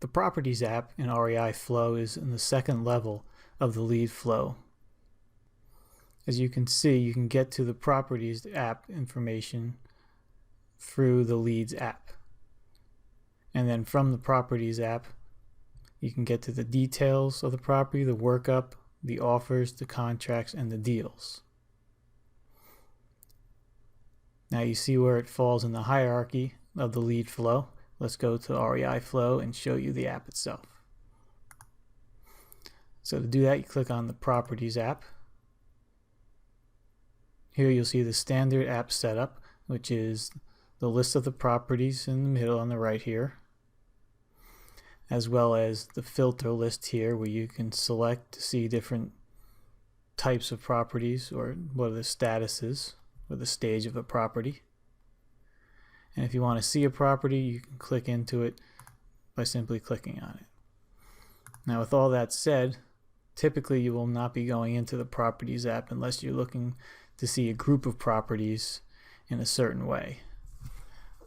The Properties app in REIFlow is in the second level of the lead flow. As you can see, you can get to the Properties app information through the Leads app. And then from the Properties app, you can get to the details of the property, the workup, the offers, the contracts, and the deals. Now you see where it falls in the hierarchy of the lead flow. Let's go to REIFlow and show you the app itself. So to do that, you click on the Properties app. Here you'll see the standard app setup, which is the list of the properties in the middle on the right here, as well as the filter list here where you can select to see different types of properties or what are the statuses or the stage of a property. And if you want to see a property, you can click into it by simply clicking on it. Now with all that said, typically you will not be going into the Properties app unless you're looking to see a group of properties in a certain way.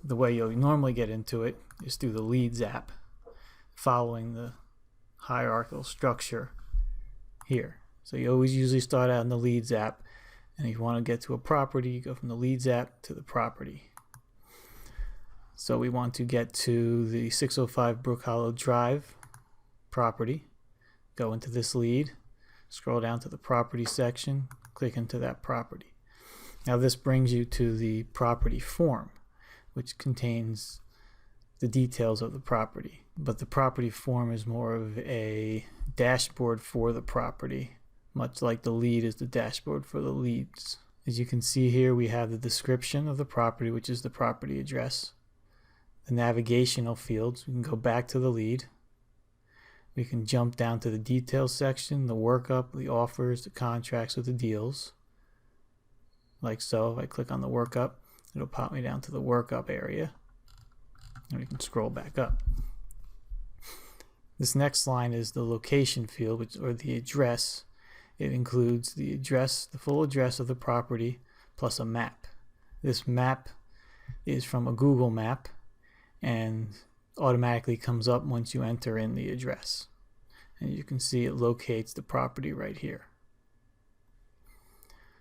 The way you'll normally get into it is through the Leads app, following the hierarchical structure here. So you always usually start out in the Leads app, and if you want to get to a property, you go from the Leads app to the property. So we want to get to the 605 Brook Hollow Drive property. Go into this lead, scroll down to the property section, click into that property. Now this brings you to the property form, which contains the details of the property. But the property form is more of a dashboard for the property, much like the lead is the dashboard for the leads. As you can see here, we have the description of the property, which is the property address. The navigational fields, we can go back to the lead. We can jump down to the details section, the workup, the offers, the contracts, or the deals. Like so, if I click on the workup, it'll pop me down to the workup area. And we can scroll back up. This next line is the location field, or the address. It includes the address, the full address of the property, plus a map. This map is from a Google map and automatically comes up once you enter in the address. And you can see it locates the property right here.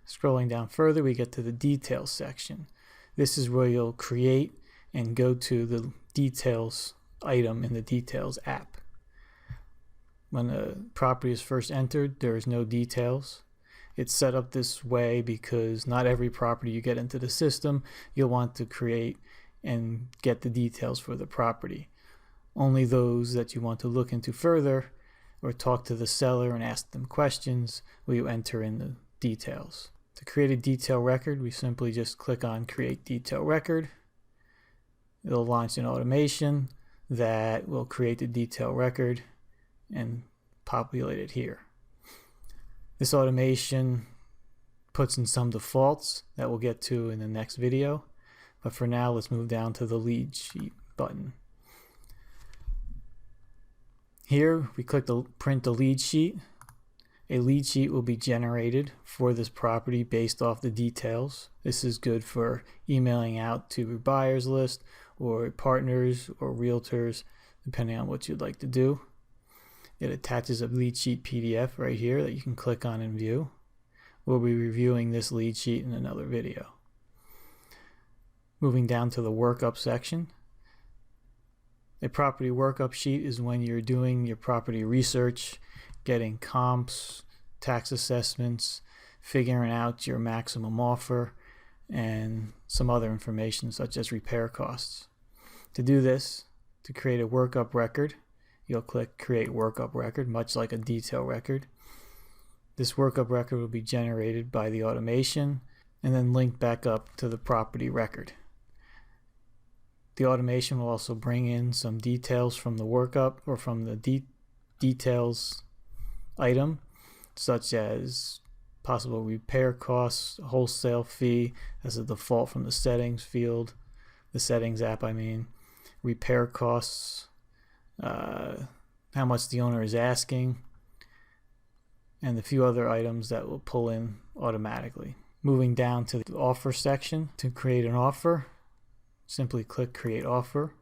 Scrolling down further, we get to the details section. This is where you'll create and go to the details item in the details app. When the property is first entered, there is no details. It's set up this way because not every property you get into the system you'll want to create and get the details for the property. Only those that you want to look into further or talk to the seller and ask them questions will you enter in the details. To create a detail record, we simply just click on Create Detail Record. It'll launch an automation that will create the detail record and populate it here. This automation puts in some defaults that we'll get to in the next video, but for now let's move down to the lead sheet button. Here we click the print the lead sheet. A lead sheet will be generated for this property based off the details. This is good for emailing out to your buyers list or partners or realtors, depending on what you'd like to do. It attaches a lead sheet PDF right here that you can click on and view. We'll be reviewing this lead sheet in another video. Moving down to the workup section. A property workup sheet is when you're doing your property research, getting comps, tax assessments, figuring out your maximum offer, and some other information such as repair costs. To do this, to create a workup record, you'll click Create Workup Record, much like a detail record. This workup record will be generated by the automation and then linked back up to the property record. The automation will also bring in some details from the workup or from the details item, such as possible repair costs, wholesale fee as a default from the settings field, the settings app I mean, repair costs, how much the owner is asking, and a few other items that will pull in automatically. Moving down to the offer section, to create an offer, simply click Create Offer.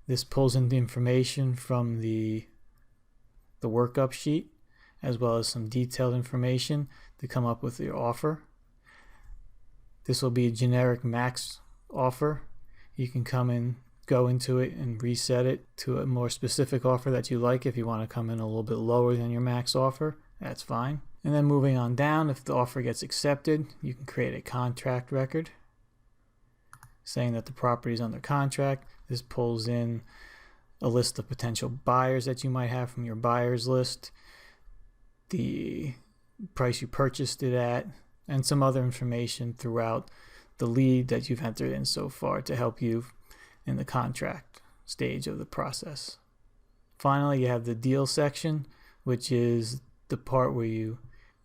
This pulls in the information from the workup sheet, as well as some detailed information to come up with your offer. This will be a generic max offer. You can go into it and reset it to a more specific offer that you like. If you want to come in a little bit lower than your max offer, that's fine. And then moving on down, if the offer gets accepted, you can create a contract record saying that the property is under contract. This pulls in a list of potential buyers that you might have from your buyers list, the price you purchased it at, and some other information throughout the lead that you've entered in so far to help you in the contract stage of the process. Finally, you have the deal section, which is the part where you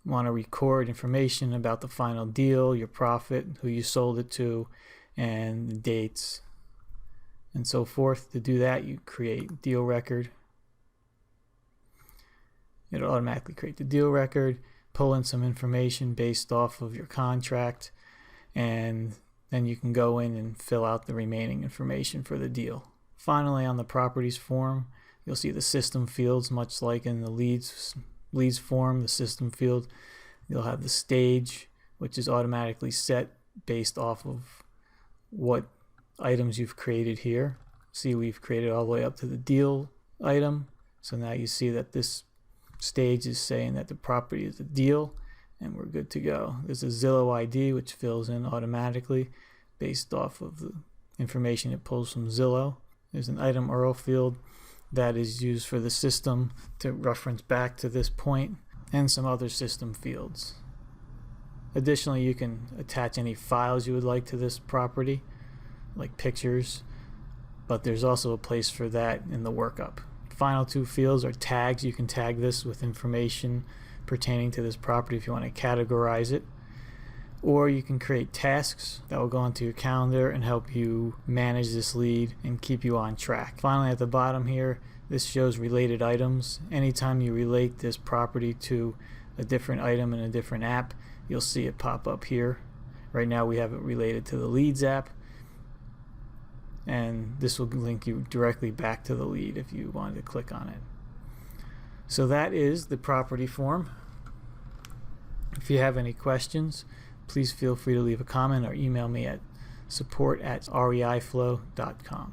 want to record information about the final deal, your profit, who you sold it to, and the dates and so forth. To do that, you create deal record. It'll automatically create the deal record, pull in some information based off of your contract, and then you can go in and fill out the remaining information for the deal. Finally, on the properties form, you'll see the system fields, much like in the leads form, the system field. You'll have the stage, which is automatically set based off of what items you've created here. See, we've created all the way up to the deal item. So now you see that this stage is saying that the property is a deal, and we're good to go. There's a Zillow ID, which fills in automatically based off of the information it pulls from Zillow. There's an item URL field that is used for the system to reference back to this point, and some other system fields. Additionally, you can attach any files you would like to this property, like pictures, but there's also a place for that in the workup. Final two fields are tags. You can tag this with information pertaining to this property if you want to categorize it, or you can create tasks that will go into your calendar and help you manage this lead and keep you on track. Finally, at the bottom here, this shows related items. Anytime you relate this property to a different item in a different app, you'll see it pop up here. Right now we have it related to the Leads app, and this will link you directly back to the lead if you wanted to click on it. So that is the property form. If you have any questions, please feel free to leave a comment or email me at support@reiflow.com.